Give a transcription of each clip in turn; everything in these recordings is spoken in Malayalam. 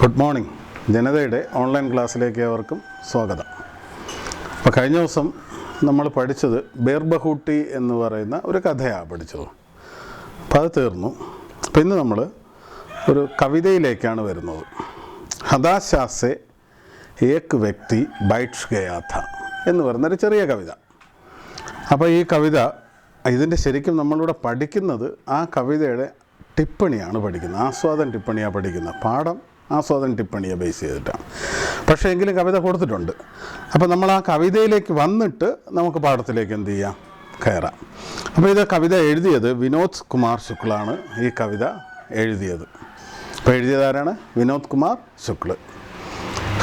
Good morning. ജനതയുടെ ഓൺലൈൻ ക്ലാസ്സിലേക്ക് ഏവർക്കും സ്വാഗതം. അപ്പോൾ കഴിഞ്ഞ ദിവസം നമ്മൾ പഠിച്ചത് ബേർബഹൂട്ടി എന്ന് പറയുന്ന ഒരു കഥയാണ് പഠിച്ചത്. അപ്പോൾ അത് തീർന്നു. അപ്പോൾ ഇന്ന് നമ്മൾ ഒരു കവിതയിലേക്കാണ് വരുന്നത്. ഹതാശാസെ ഏക് വ്യക്തി ബൈഠ് ഗയാ ഥാ എന്ന് പറയുന്നൊരു ചെറിയ കവിത. അപ്പോൾ ഈ കവിത ഇതിൻ്റെ ശരിക്കും നമ്മളിവിടെ പഠിക്കുന്നത് ആ കവിതയുടെ ടിപ്പണിയാണ് പഠിക്കുന്നത്, ആസ്വാദന ടിപ്പണിയാണ് പഠിക്കുന്നത്. പാഠം ആസ്വാദന ടിപ്പണിയെ ബേസ് ചെയ്തിട്ടാണ്. പക്ഷേ എങ്കിലും കവിത കൊടുത്തിട്ടുണ്ട്. അപ്പോൾ നമ്മൾ ആ കവിതയിലേക്ക് വന്നിട്ട് നമുക്ക് പാഠത്തിലേക്ക് എന്ത് ചെയ്യാം, കയറാം. അപ്പോൾ ഇത് കവിത എഴുതിയത് വിനോദ് കുമാർ ശുക്ലാണ്. ഈ കവിത എഴുതിയത് അപ്പോൾ എഴുതിയതാരാണ്? വിനോദ് കുമാർ ശുക്ൽ.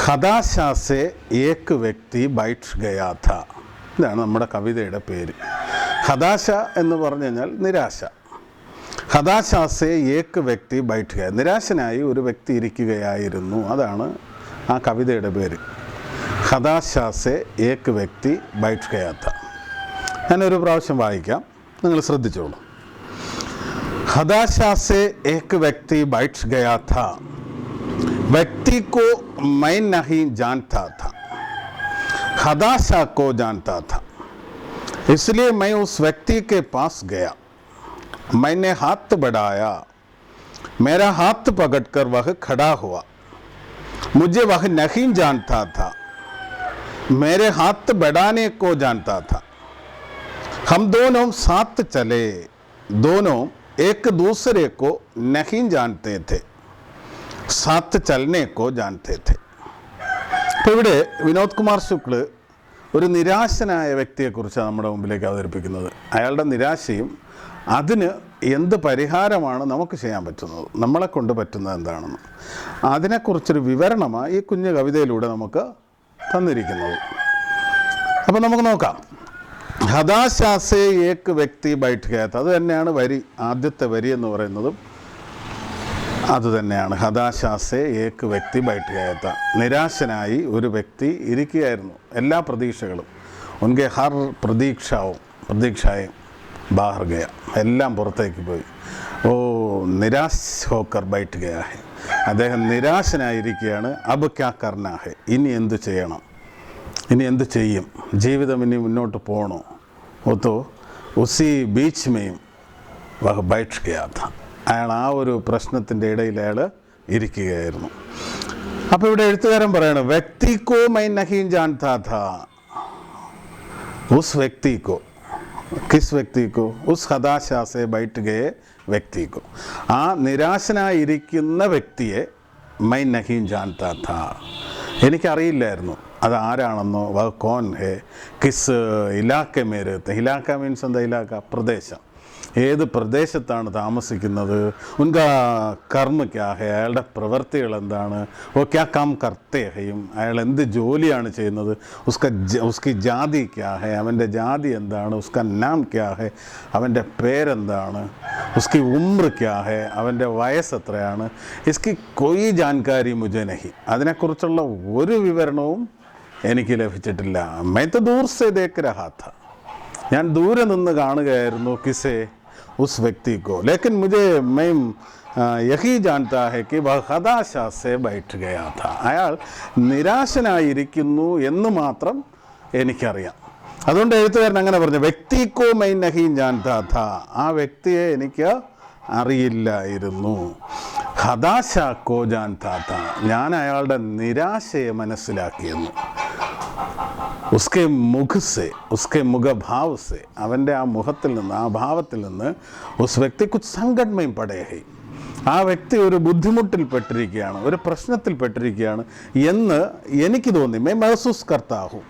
ഹതാശാസെ ഏക് വ്യക്തി ബൈഠ് ഗയാ ഥാ, ഇതാണ് നമ്മുടെ കവിതയുടെ പേര്. ഹതാശ എന്ന് പറഞ്ഞു കഴിഞ്ഞാൽ നിരാശ. ഹതാശാസെ ഏക് വ്യക്തി ബൈഠ് ഗയ, നിരാശനായി ഒരു വ്യക്തി ഇരിക്കുകയായിരുന്നു. അതാണ് ആ കവിതയുടെ പേര്. ഹതാശാസെ ഏക് വ്യക്തി ബൈഠ് ഗയാ ഥാ. ഞാനൊരു പ്രാവശ്യം വായിക്കാം, നിങ്ങൾ ശ്രദ്ധിച്ചോളൂ. ഹതാശാസെ ഏക് വ്യക്തി ബൈഠ് ഗയാ ഥാ, വ്യക്തി को मैं नहीं जानता था, हताशा को जानता था, इसलिए मैं उस व्यक्ति के पास गया. मैंने हाथ बढ़ाया, मेरा हाथ पकड़कर वह खड़ा हुआ. मुझे वह नहीं जानता था, मेरे हाथ बढ़ाने को जानता था. हम दोनों साथ चले, दोनों एक दूसरे को नहीं जानते थे, സാത്ത് ചലനേക്കോ ജാൻതേ ഥേ. അപ്പോൾ ഇവിടെ വിനോദ് കുമാർ ശുക്ൽ ഒരു നിരാശനായ വ്യക്തിയെക്കുറിച്ചാണ് നമ്മുടെ മുമ്പിലേക്ക് അവതരിപ്പിക്കുന്നത്. അയാളുടെ നിരാശയും അതിന് എന്ത് പരിഹാരമാണ് നമുക്ക് ചെയ്യാൻ പറ്റുന്നത്, നമ്മളെ കൊണ്ട് പറ്റുന്നത് എന്താണെന്ന് അതിനെക്കുറിച്ചൊരു വിവരണമാണ് ഈ കുഞ്ഞു കവിതയിലൂടെ നമുക്ക് തന്നിരിക്കുന്നത്. അപ്പോൾ നമുക്ക് നോക്കാം. ഹതാശാസെ ഏക് വ്യക്തി ബൈഠ് ഗയാ ഥാ, അത് തന്നെയാണ് വരി, ആദ്യത്തെ വരി എന്ന് പറയുന്നതും അതുതന്നെയാണ്. ഹതാശാസെ ഏക് വ്യക്തി ബൈഠ് ഗയാ ഥാ, നിരാശനായി ഒരു വ്യക്തി ഇരിക്കുകയായിരുന്നു. എല്ലാ പ്രതീക്ഷകളും ഉൻകെ ഹർ പ്രതീക്ഷയും ബാഹർ ഗയ, എല്ലാം പുറത്തേക്ക് പോയി. ഓ നിരാശ് ഹോക്കർ ബൈഠ് ഗയാ ഹെ, അദ്ദേഹം നിരാശനായിരിക്കുകയാണ്. അബ് ക്യാ കർനാ ഹെ, ഇനി എന്ത് ചെയ്യണം, ഇനി എന്ത് ചെയ്യും, ജീവിതം ഇനി മുന്നോട്ട് പോകണോ. ഓത്തോ ഉസി ബീച്ച് മേയും വഹ് ബൈഠ് ഗയാ ഥാ, അയാൾ ആ ഒരു പ്രശ്നത്തിൻ്റെ ഇടയിൽ അയാൾ ഇരിക്കുകയായിരുന്നു. അപ്പോൾ ഇവിടെ എഴുത്തുകാരൻ പറയണം, വ്യക്തിക്കോ മൈ നഹീൻ ജാൻതാ ഥാ, ഉസ് വ്യക്തിക്കോ, കിസ് വ്യക്തിക്കോ, ഉസ് ഹതാശാസെ ബൈഠ് ഗയെ വ്യക്തിക്കോ, ആ നിരാശനായിരിക്കുന്ന വ്യക്തിയെ മൈ നഹീൻ ജാൻതാ ഥാ, എനിക്കറിയില്ലായിരുന്നു അത് ആരാണെന്നോ. വ കോൻ ഹെ കിസ് ഇലാക്ക മേരത്തെ, ഇലാക്ക മീൻസ് എന്താ, ഇലാക്ക പ്രദേശം, ഏത് പ്രദേശത്താണ് താമസിക്കുന്നത്. ഉൻകാ കർമ്മ ക്യാ ഹെ, അയാളുടെ പ്രവൃത്തികൾ എന്താണ്. ഓ ക്യാ കാം കർത്തേ ഹയും, അയാൾ എന്ത് ജോലിയാണ് ചെയ്യുന്നത്. ഉസ്കി ജാതി ക്യാ ഹെ, അവൻ്റെ ജാതി എന്താണ്. ഉസ്ക നാം ക്യാ ഹെ, അവൻ്റെ പേരെന്താണ്. ഉസ്കി ഉമ്ര ക്യാ ഹെ, അവൻ്റെ വയസ്സ് എത്രയാണ്. ഇസ്കി കൊയ് ജാൻകാരി മുജെ നഹി, അതിനെക്കുറിച്ചുള്ള ഒരു വിവരണവും എനിക്ക് ലഭിച്ചിട്ടില്ല. മൈ തോ ദൂർ സേ ദേഖ് രഹാ ഥാ, ഞാൻ ദൂരെ നിന്ന് കാണുകയായിരുന്നു. കിസേ ഉസ് വ്യക്തിക്കോ, ലേക്കിൻ മുझे मैं यही जानता है कि वह हताशा से बैठ गया था, അയാൾ നിരാശനായിരിക്കുന്നു എന്ന് മാത്രം എനിക്കറിയാം. അതുകൊണ്ട് എഴുത്തുകാരൻ അങ്ങനെ പറഞ്ഞു, വ്യക്തിക്കോ മൈ നഹീൻ ജാൻതാ ഥാ, ആ വ്യക്തിയെ എനിക്ക് അറിയില്ലായിരുന്നു. ഹതാശാ കോ ജാൻതാ ഥാ, ഞാൻ അയാളുടെ നിരാശയെ മനസ്സിലാക്കിയെന്ന്. ഉസ്കെ മുഖ്സെ, ഉസ്കെ മുഖഭാവ് സെ, അവൻ്റെ ആ മുഖത്തിൽ നിന്ന്, ആ ഭാവത്തിൽ നിന്ന്, ഉസ് വ്യക്തി കുച്ച് സങ്കടമയും പടയഹി, ആ വ്യക്തി ഒരു ബുദ്ധിമുട്ടിൽപ്പെട്ടിരിക്കുകയാണ്, ഒരു പ്രശ്നത്തിൽപ്പെട്ടിരിക്കുകയാണ് എന്ന് എനിക്ക് തോന്നി. മേ മഹസൂസ് കർത്താഹു,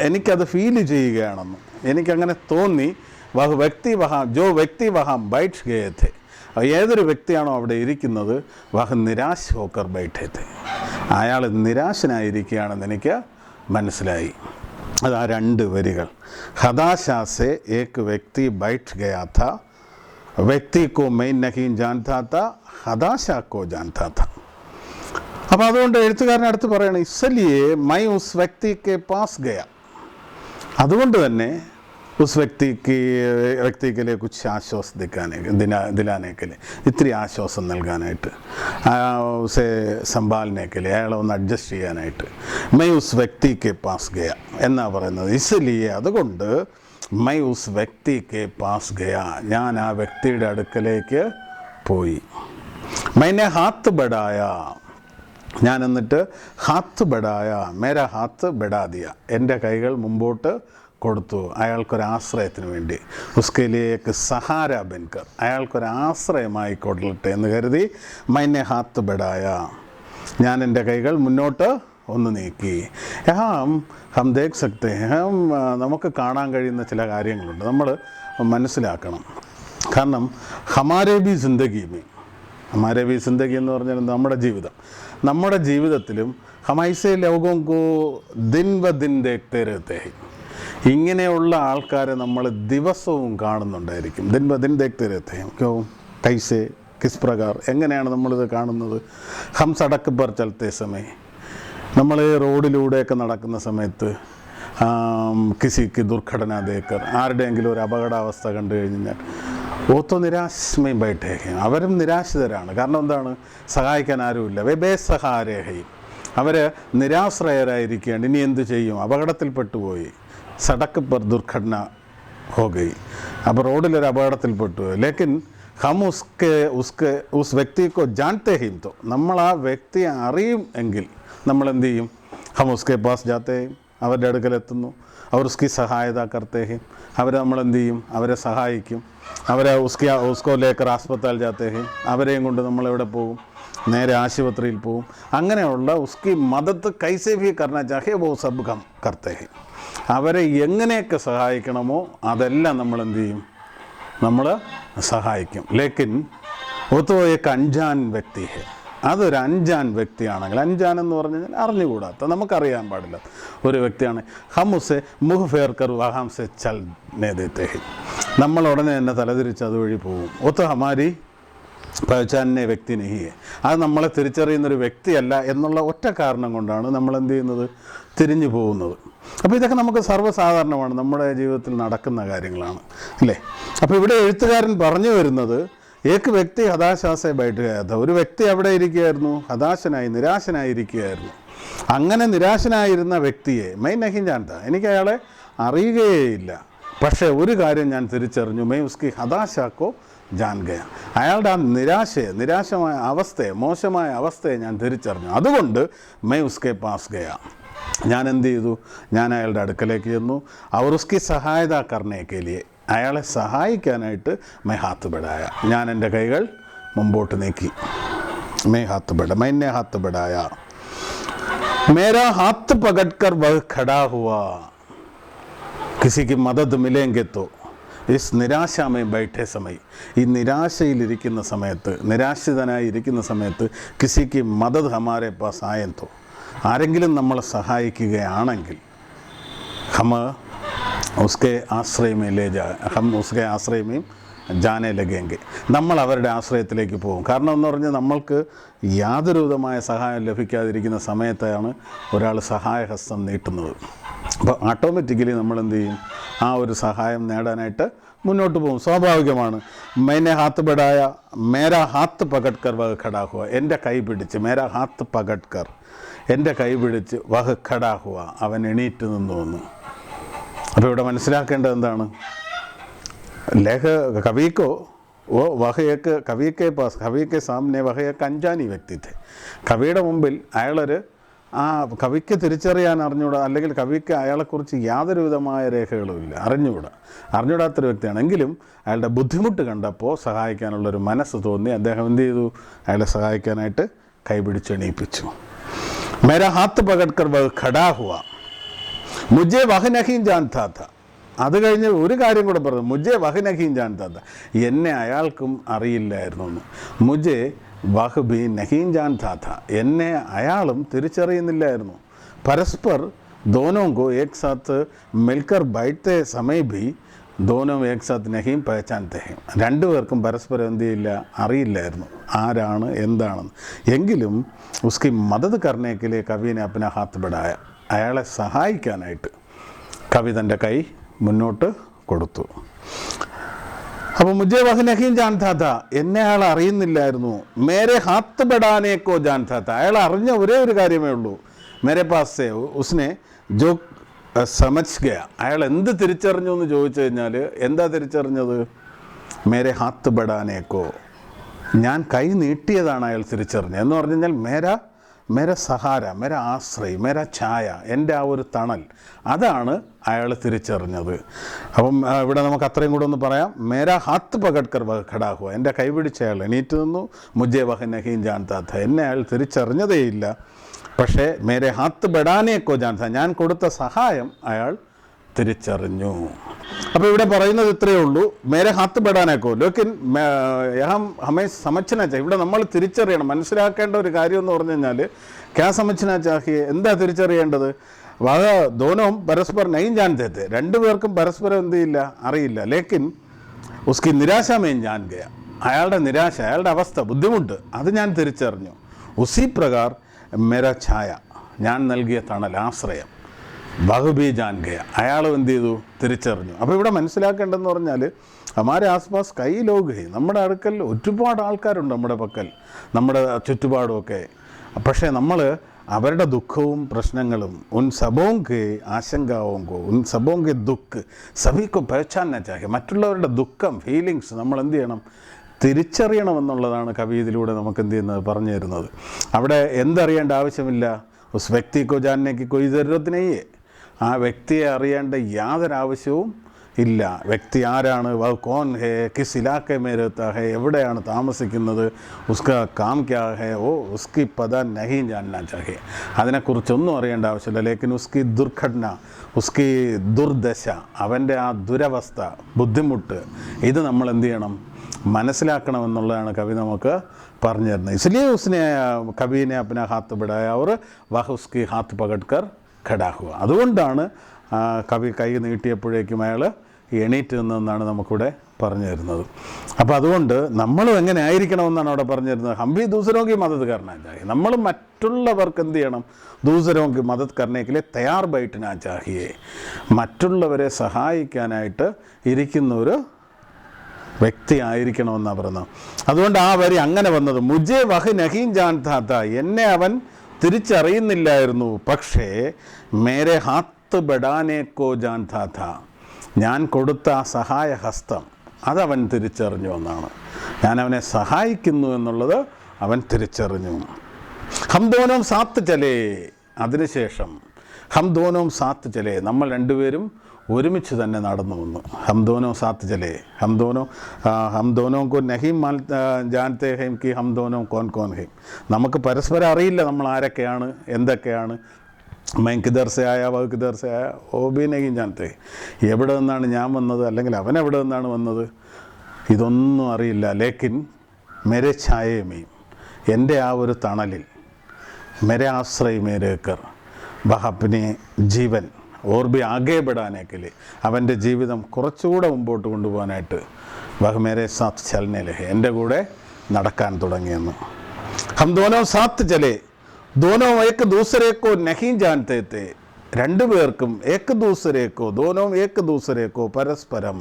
എനിക്കത് ഫീൽ ചെയ്യുകയാണെന്ന് എനിക്കങ്ങനെ തോന്നി. വഹ് വ്യക്തി വഹാം ജോ വ്യക്തി വഹാം ബൈഠ് ഗയേ ഥേ, ഏതൊരു വ്യക്തിയാണോ അവിടെ ഇരിക്കുന്നത്, വഹ് നിരാശ് ഹോക്കർ ബൈഠേ ഥേ, അയാൾ നിരാശനായിരിക്കുകയാണെന്ന് എനിക്ക് മനസ്സിലായി. അതാ രണ്ട് വരികൾ. ഹതാശാസെ ഏക് വ്യക്തി ബൈഠ് ഗയാ ഥാ, വ്യക്തി കോ മൈ നഹീൻ ജാൻതാ ഥാ, ഹതാശാ കോ ജാൻതാ ഥാ. അപ്പോൾ അതുകൊണ്ട് എഴുത്തുകാരനടുത്ത് പറയണം, ഇസ്ലിയേ മൈ ഉസ് വ്യക്തി കെ പാസ് ഗയ, അതുകൊണ്ട് തന്നെ उस व्यक्ति के लिए कुछ आश्वास दिलाने के लिए, ഇത്തിരി ആശ്വാസം നൽകാനായിട്ട്, उसे संभालने के लिए, അയാളെ ഒന്ന് അഡ്ജസ്റ്റ് ചെയ്യാനായിട്ട് मैं उस व्यक्ति के पास गया എന്നാ പറയുന്നത്. इसलिए അതുകൊണ്ട് मैं उस व्यक्ति के पास गया, ഞാൻ ആ വ്യക്തിയുടെ അടുക്കലേക്ക് പോയി. मैंने हाथ बढ़ाया, ഞാൻ എന്നിട്ട് ഹാത്ത് ബഡായ, മേരാ ഹാത്ത് ബഡാ ദിയ, എൻ്റെ കൈകൾ മുമ്പോട്ട് കൊടുത്തു അയാൾക്കൊരാശ്രയത്തിന് വേണ്ടി. ഉസ്കേലിയേക്ക് സഹാര ബൻകർ, അയാൾക്കൊരാശ്രയമായി കൊള്ളട്ടെ എന്ന് കരുതി മൈനെ ഹാത്ത് ബഡായ, ഞാൻ എൻ്റെ കൈകൾ മുന്നോട്ട് ഒന്ന് നീക്കി. ഹം ദേഖ് സക്തേ ഹം, നമുക്ക് കാണാൻ കഴിയുന്ന ചില കാര്യങ്ങളുണ്ട്, നമ്മൾ മനസ്സിലാക്കണം. കാരണം ഹമാരേ ബി സിന്ദഗി എന്ന് പറഞ്ഞാൽ നമ്മുടെ ജീവിതത്തിലും ഹമൈസെ ലോകം കോ ദിൻ വ ദിൻ ദേഖ്തേ രഹത്തെ ഹൈ, ഇങ്ങനെയുള്ള ആൾക്കാരെ നമ്മൾ ദിവസവും കാണുന്നുണ്ടായിരിക്കും. ദിൻ ബ ദിൻ ദേഖ്തേ രഹത്തെ ഹൈ, ക്യോ കൈസെ കിസ് പ്രകാർ, എങ്ങനെയാണ് നമ്മളിത് കാണുന്നത്? ഹം സടക്ക് പർ ചലത്തെ സമയം, നമ്മൾ റോഡിലൂടെയൊക്കെ നടക്കുന്ന സമയത്ത് കിസിക്ക് ദുർഘടന ദേക്കർ, ആരുടെയെങ്കിലും ഒരു അപകടാവസ്ഥ കണ്ടു കഴിഞ്ഞാൽ ഓത്തോ നിരാശമയും ബൈഠേഹയും, അവരും നിരാശിതരാണ്. കാരണം എന്താണ്? സഹായിക്കാൻ ആരുമില്ല. വേ ബേസഹാരേഹയും, അവർ നിരാശ്രയരായിരിക്കുകയാണ്. ഇനി എന്തു ചെയ്യും? അപകടത്തിൽപ്പെട്ടുപോയി. സടക്ക് പർ ദുർഘടന ഹോഗയി, അപ്പോൾ റോഡിലൊരു അപകടത്തിൽപ്പെട്ടു. ലേക്കിൻ ഹം ഉസ് വ്യക്തിക്കോ ജാൻതേ ഹീം തോ, നമ്മൾ ആ വ്യക്തിയെ അറിയും എങ്കിൽ നമ്മൾ എന്ത് ചെയ്യും? ഹം ഉസ്കെ പാസ് ജാത്തേ ഹീം, അവരുടെ അടുക്കലെത്തുന്നു. അവർ ഉസ്കി സഹായത കർത്തേ ഹീം, അവരെ നമ്മളെന്ത് ചെയ്യും? അവരെ സഹായിക്കും. അവരെ ഉസ്കോ ലേക്കർ ആസ്പത്താൽ ജാത്തേ ഹീം, അവരെയും കൊണ്ട് നമ്മളെവിടെ പോകും? നേരെ ആശുപത്രിയിൽ പോകും. അങ്ങനെയുള്ള ഉസ്കി മദത്ത് കൈസേ ഭി കർണ ചാഹേ വോ സബ് കം കർത്തേ ഹീം, അവരെ എങ്ങനെയൊക്കെ സഹായിക്കണമോ അതെല്ലാം നമ്മൾ എന്ത് ചെയ്യും? നമ്മൾ സഹായിക്കും. ലേക്കിൻ ഓത്തോ ഏക്ക് അഞ്ചാൻ വ്യക്തി ഹേ, അതൊരു അഞ്ചാൻ വ്യക്തിയാണെങ്കിൽ, അഞ്ചാൻ എന്ന് പറഞ്ഞു കഴിഞ്ഞാൽ അറിഞ്ഞുകൂടാത്ത, നമുക്കറിയാൻ പാടില്ല ഒരു വ്യക്തിയാണ്. ഹം ഉസെ മുഹ് ഫേർ കർ വഹാം സെ ചൽ നേ ദേത്തെ ഹൈ, നമ്മൾ ഉടനെ തന്നെ തലതിരിച്ച് അതുവഴി പോകും. ഒത്ത് ഹമാരി പഹചാനെ വ്യക്തി നെഹിയെ, അത് നമ്മളെ തിരിച്ചറിയുന്നൊരു വ്യക്തിയല്ല എന്നുള്ള ഒറ്റ കാരണം കൊണ്ടാണ് നമ്മൾ എന്ത് ചെയ്യുന്നത്? തിരിഞ്ഞു പോകുന്നത്. അപ്പോൾ ഇതൊക്കെ നമുക്ക് സർവ്വസാധാരണമാണ്, നമ്മുടെ ജീവിതത്തിൽ നടക്കുന്ന കാര്യങ്ങളാണ്, അല്ലേ? അപ്പോൾ ഇവിടെ എഴുത്തുകാരൻ പറഞ്ഞു വരുന്നത്, ഏക്ക് വ്യക്തി ഹതാശാസെ ബൈഠുകയാത്ത, ഒരു വ്യക്തി അവിടെ ഇരിക്കുകയായിരുന്നു, ഹതാശനായി നിരാശനായിരിക്കുകയായിരുന്നു. അങ്ങനെ നിരാശനായിരുന്ന വ്യക്തിയെ മൈ നഹിം ജാൻത, എനിക്ക് അയാളെ അറിയുകയേയില്ല, പക്ഷേ ഒരു കാര്യം ഞാൻ തിരിച്ചറിഞ്ഞു, മൈ ഉസ്കി ഹതാശാക്കോ ജാൻ ഗയ, അയാളുടെ ആ നിരാശമായ അവസ്ഥയെ, മോശമായ അവസ്ഥയെ ഞാൻ തിരിച്ചറിഞ്ഞു. അതുകൊണ്ട് മൈ ഉസ്കെ പാസ് ഗയ, ഞാൻ എന്ത് ചെയ്തു? ഞാൻ അയാളുടെ അടുക്കലേക്ക് ചെന്നു. അവർ ഉസ്കി സഹായത കർണേക്കെ ലിയെ, അയാളെ സഹായിക്കാനായിട്ട് മൈ ഹാത്ത് ബഡായ, ഞാൻ എൻ്റെ കൈകൾ മുമ്പോട്ട് നീക്കി. മൈനെ ഹാത്ത് ബഡായ, മേരാ ഹാത്ത് പകഡ്കർ വഹ് ഖടാ ഹുവാ, കിസിക്ക് മദദ് മിലേങ്കെ തോ ഇസ് നിരാശാമേ ബൈഠേ സമയം, ഈ നിരാശയിലിരിക്കുന്ന സമയത്ത്, നിരാശിതനായി ഇരിക്കുന്ന സമയത്ത്, കിസിക്ക് മദദ് ഹമാരെ പാസ് ആയൻ തോ, ആരെങ്കിലും നമ്മളെ സഹായിക്കുകയാണെങ്കിൽ, ഹം ഉസ്കെ ആശ്രയമേ ഹം ഉസ്കെ ആശ്രയമേ ജാനെ ലഗേങ്കെ, നമ്മൾ അവരുടെ ആശ്രയത്തിലേക്ക് പോകും. കാരണം എന്ന് പറഞ്ഞാൽ നമ്മൾക്ക് യാതൊരു വിധമായ സഹായം ലഭിക്കാതിരിക്കുന്ന സമയത്താണ് ഒരാൾ സഹായഹസ്തം നീട്ടുന്നത്. അപ്പോൾ ഓട്ടോമാറ്റിക്കലി നമ്മൾ എന്ത് ചെയ്യും? ആ ഒരു സഹായം നേടാനായിട്ട് മുന്നോട്ട് പോകും. സ്വാഭാവികമാണ്. മൈനെ ഹാത്ത് ബഡായ, മേരാ ഹാത്ത് പകഡ്കർ വഹ് ഖടാ ഹുവ, എൻ്റെ കൈ പിടിച്ച്, മേരാ ഹാത്ത് പകഡ്കർ, എൻ്റെ കൈ പിടിച്ച്, വഹ് ഖടാ ഹുവ, അവൻ എണീറ്റ് നിന്നു വന്നു. അപ്പോൾ ഇവിടെ മനസ്സിലാക്കേണ്ടത് എന്താണ്? കവിക്കോ ഓ വഹയൊക്കെ കവിക്കെ പാസ്, കവിക്ക് സാമനെ വഹയൊക്കെ അഞ്ചാനി വ്യക്തിത്വ, കവിയുടെ മുമ്പിൽ അയാളൊരു കവിക്ക് തിരിച്ചറിയാൻ അറിഞ്ഞുകൂടാ, അല്ലെങ്കിൽ കവിക്ക് അയാളെക്കുറിച്ച് യാതൊരു വിധമായ രേഖകളുമില്ല, അറിഞ്ഞുകൂടാത്തൊരു വ്യക്തിയാണെങ്കിലും അയാളുടെ ബുദ്ധിമുട്ട് കണ്ടപ്പോൾ സഹായിക്കാനുള്ളൊരു മനസ്സ് തോന്നി. അദ്ദേഹം എന്ത് ചെയ്തു? അയാളെ സഹായിക്കാനായിട്ട് കൈപിടിച്ചെണീപ്പിച്ചു. മേരാ ഹാത്ത് പകഡ്കർ വഹ് ഖടാ ഹുവ, മുझे വഹ് നഹീം ജാൻതാ था, അത് കഴിഞ്ഞ് ഒരു കാര്യം കൂടെ പറഞ്ഞു, മുझे വഹ് നഹീം ജാൻതാ था, എന്നെ അയാൾക്കും അറിയില്ലായിരുന്നു എന്ന്. മുझे വഹ് ഭി നഹീം ജാൻതാ था, എന്നെ അയാളും തിരിച്ചറിയുന്നില്ലായിരുന്നു. പരസ്പർ दोनों को एक साथ मिलकर बैठते समय भी दोनों एक साथ नहीं पहचानते हैं, രണ്ടുപേർക്കും പരസ്പരം എന്ത് ചെയ്യില്ല, അറിയില്ലായിരുന്നു ആരാണ് എന്താണെന്ന്. എങ്കിലും ഉസ്കി മദത് കർണേക്ക് ലിയെ കവിനെ അപ്ന ഹാത്ത് ബഡായ, അയാളെ സഹായിക്കാനായിട്ട് കവി തൻ്റെ കൈ മുന്നോട്ട് കൊടുത്തു. അപ്പോൾ മുझे वह नहीं जानता था, എന്നെ അയാൾ അറിയുന്നില്ലായിരുന്നു. മേരെ ഹാത്ത് ബഡാനേക്കോ जानता था, അയാൾ അറിഞ്ഞ ഒരേ ഒരു കാര്യമേ ഉള്ളൂ. മേരെ പാസ് സേ ഉസ്നെ ജോ സമജ് ഗയ. അയാൾ എന്ത് തിരിച്ചറിഞ്ഞു എന്ന് ചോദിച്ചു കഴിഞ്ഞാൽ എന്താ തിരിച്ചറിഞ്ഞത്? മേരെ ഹാത്ത് ബഡാനേക്കോ, ഞാൻ കൈ നീട്ടിയതാണ് അയാൾ തിരിച്ചറിഞ്ഞത്. എന്ന് പറഞ്ഞു കഴിഞ്ഞാൽ മേര സഹാര, മേര ആശ്രയ്, മേര ഛായ, എൻ്റെ ആ ഒരു തണൽ, അതാണ് അയാൾ തിരിച്ചറിഞ്ഞത്. അപ്പം ഇവിടെ നമുക്ക് അത്രയും കൂടെ ഒന്ന് പറയാം. മേര ഹാത്ത് പകഡ്കർ ഖടാ ഹുവ, എൻ്റെ കൈ പിടിച്ച അയാൾ എണീറ്റ് നിന്നു. മുझे वह नहीं जानता था, എന്നെ അയാൾ തിരിച്ചറിഞ്ഞതേയില്ല. പക്ഷേ മേരെ ഹാത്ത് ബഡാനേക്കോ जानता, ഞാൻ കൊടുത്ത സഹായം അയാൾ തിരിച്ചറിഞ്ഞു. അപ്പോൾ ഇവിടെ പറയുന്നത് ഇത്രയേ ഉള്ളൂ, മേരെ ഹാത്ത് ബഡാനേക്കോ ലേക്കിൻ ഹമേ സമച്ഛനാ ചാഹിയെ. ഇവിടെ നമ്മൾ തിരിച്ചറിയണം, മനസ്സിലാക്കേണ്ട ഒരു കാര്യം എന്ന് പറഞ്ഞു കഴിഞ്ഞാൽ ക്യാ സമച്ഛനാ ചാഹിയെ, എന്താ തിരിച്ചറിയേണ്ടത്? വഹ ദോനോം പരസ്പർ നഹീം ജാൻതേ थे, രണ്ടുപേർക്കും പരസ്പരം എന്ത് ചെയ്യില്ല, അറിയില്ല. ലേക്കിൻ ഉസ്കി നിരാശ മേം ജാൻ ഗയ, അയാളുടെ നിരാശ, അയാളുടെ അവസ്ഥ, ബുദ്ധിമുട്ട്, അത് ഞാൻ തിരിച്ചറിഞ്ഞു. ഉസി പ്രകാർ മേര ഛായ, ഞാൻ നൽകിയ തണൽ, ആശ്രയം, ബഹുബി ജാൻ ഗയ, അയാളും എന്ത് ചെയ്തു, തിരിച്ചറിഞ്ഞു. അപ്പോൾ ഇവിടെ മനസ്സിലാക്കേണ്ടതെന്ന് പറഞ്ഞാൽ ഹമാരെ ആസ്പാസ് കൈ ലോഗ് ഹൈ, നമ്മുടെ അടുക്കൽ ഒരുപാട് ആൾക്കാരുണ്ട്, നമ്മുടെ പക്കൽ, നമ്മുടെ ചുറ്റുപാടുമൊക്കെ. പക്ഷേ നമ്മൾ അവരുടെ ദുഃഖവും പ്രശ്നങ്ങളും ഉൻ സബോങ്കെ ആശങ്കാവുങ്കോ ഉൻ സബോങ്കെ ദുഃഖ് സഭിക്കോ പഹച്ചാന ചാഹെ, മറ്റുള്ളവരുടെ ദുഃഖം, ഫീലിങ്സ് നമ്മൾ എന്ത് ചെയ്യണം, തിരിച്ചറിയണമെന്നുള്ളതാണ് കവി ഇതിലൂടെ നമുക്ക് എന്ത് ചെയ്യുന്നത്, പറഞ്ഞു തരുന്നത്. അവിടെ എന്തറിയേണ്ട ആവശ്യമില്ല, ഉസ് വ്യക്തിക്കോ ജാനേക്ക് കൊയ് ജरूरत नहीं है, ആ വ്യക്തിയെ അറിയേണ്ട യാതൊരു ആവശ്യവും ഇല്ല. വ്യക്തി ആരാണ്, വ കോൻ ഹേ, കിസ് ഇലാക്കെ മേ രഹതാ ഹേ, എവിടെയാണ് താമസിക്കുന്നത്, ഉസ്കാ കാം ക്യാ ഹേ, ഓ ഉസ്കി പത നഹീ ജാനനാ ചാഹിയെ, അതിനെക്കുറിച്ചൊന്നും അറിയേണ്ട ആവശ്യമില്ല. ലേക്കിൻ ഉസ്കി ദുർഘടന, ഉസ്കി ദുർദശ, അവൻ്റെ ആ ദുരവസ്ഥ, ബുദ്ധിമുട്ട്, ഇത് നമ്മൾ എന്ത് ചെയ്യണം, മനസ്സിലാക്കണമെന്നുള്ളതാണ് കവി നമുക്ക് പറഞ്ഞു തരുന്നത്. इसलिए उसने कवि ने अपना हाथ बढ़ाया और वह उसकी हाथ पकड़कर खड़ा हुआ. അതുകൊണ്ടാണ് കവി കൈ നീട്ടിയപ്പോഴേക്കും അയാൾ എണീറ്റ് നിന്നെന്നാണ് നമുക്കിവിടെ പറഞ്ഞു തരുന്നത്. അപ്പോൾ അതുകൊണ്ട് നമ്മളും എങ്ങനെ ആയിരിക്കണമെന്നാണ് അവിടെ പറഞ്ഞു തരുന്നത്. ഹം ഭി ദൂസരോങ്കി മദത് കർനാ ചാഹിയെ, നമ്മൾ മറ്റുള്ളവർക്ക് എന്ത് ചെയ്യണം, ദൂസരോങ്കി മദത് കർണേക്കിലെ തയ്യാർ ബൈഠനാ ചാഹിയെ, മറ്റുള്ളവരെ സഹായിക്കാനായിട്ട് ഇരിക്കുന്ന ഒരു വ്യക്തി ആയിരിക്കണമെന്നാണ് പറയുന്നത്. അതുകൊണ്ട് ആ വരി അങ്ങനെ വന്നത്, മുझे वह नहीं जानता था, എന്നെ അവൻ തിരിച്ചറിയുന്നില്ലായിരുന്നു. പക്ഷേ മേരെ ഹാത്ത് ബഡാനേക്കോ जानता था, ഞാൻ കൊടുത്ത ആ സഹായഹസ്തം അതവൻ തിരിച്ചറിഞ്ഞു എന്നാണ്. ഞാൻ അവനെ സഹായിക്കുന്നു എന്നുള്ളത് അവൻ തിരിച്ചറിഞ്ഞു. ഹം ദോനോം സാത്ത് ചലേ, അതിനുശേഷം ഹം ദോനോം സാത്ത് ചലേ, നമ്മൾ രണ്ടുപേരും ഒരുമിച്ച് തന്നെ നടന്നു വന്നു. ഹം ദോനോ സാത്ത് ചലേ, ഹം ദോനോ കോ നഹീ ജാനത്തെ ഹൈം കി ഹം ദോനോ കോൻ കോൻ ഹൈം, നമുക്ക് പരസ്പരം അറിയില്ല നമ്മൾ ആരൊക്കെയാണ്, എന്തൊക്കെയാണ്. मैं किधर से आया वह किधर से आया वो भी नहीं जानते, എവിടെ നിന്നാണ് ഞാൻ വന്നത്, അല്ലെങ്കിൽ അവൻ എവിടെ നിന്നാണ് വന്നത്, ഇതൊന്നും അറിയില്ല. ലേക്കിൻ മേരെ ഛായമേയും, എൻ്റെ ആ ഒരു തണലിൽ, മേരെ ആശ്രയ് മേരേക്കർ വഹ അപ്നെ ജീവൻ ഓർ ബി ആഗേ ബഡാനേക്കല്, അവൻ്റെ ജീവിതം കുറച്ചുകൂടെ മുമ്പോട്ട് കൊണ്ടുപോകാനായിട്ട് വഹ് മേരെ സാത്ത് ചലനെ ലഹെ, എൻ്റെ കൂടെ നടക്കാൻ തുടങ്ങിയെന്ന്. ഹം ദോനോ സാത്ത് ചലേ, ദോനോ ഏക്ക് ദൂസരേക്കോ നഹീ ജാനത്തെ തെ, രണ്ടുപേർക്കും ഏക്ക് ദൂസരേക്കോ, ദോനോ ഏക്ക് ദൂസരേക്കോ, പരസ്പരം,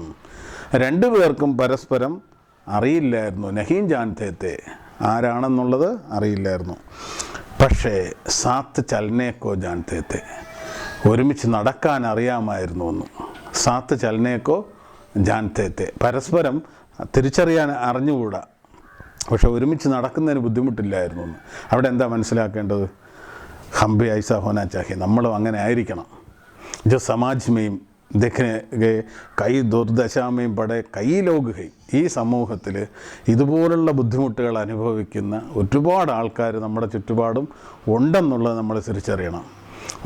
രണ്ടുപേർക്കും പരസ്പരം അറിയില്ലായിരുന്നു. നഹീ ജാനത്തെ തെ, ആരാണെന്നുള്ളത് അറിയില്ലായിരുന്നു. പക്ഷേ സാത്ത് ചലനേക്കോ ജാനത്തെ തെ, ഒരുമിച്ച് നടക്കാൻ അറിയാമായിരുന്നു എന്ന്. സാത്ത് ചലനേക്കോ ജാനത്തെ തെ, പരസ്പരം തിരിച്ചറിയാൻ അറിഞ്ഞുകൂടാ, പക്ഷെ ഒരുമിച്ച് നടക്കുന്നതിന് ബുദ്ധിമുട്ടില്ലായിരുന്നു എന്ന്. അവിടെ എന്താ മനസ്സിലാക്കേണ്ടത്, ഹം ഭി ഐസാ ഹോനാ ചാഹിയെ, നമ്മളും അങ്ങനെ ആയിരിക്കണം. ജോ സമാജ് മെയും ദേഖനെ കൈ ദുർദശാമയും പടെ കൈ ലോഗ് ഹൈ, ഈ സമൂഹത്തിൽ ഇതുപോലുള്ള ബുദ്ധിമുട്ടുകൾ അനുഭവിക്കുന്ന ഒരുപാട് ആൾക്കാർ നമ്മുടെ ചുറ്റുപാടും ഉണ്ടെന്നുള്ളത് നമ്മൾ തിരിച്ചറിയണം.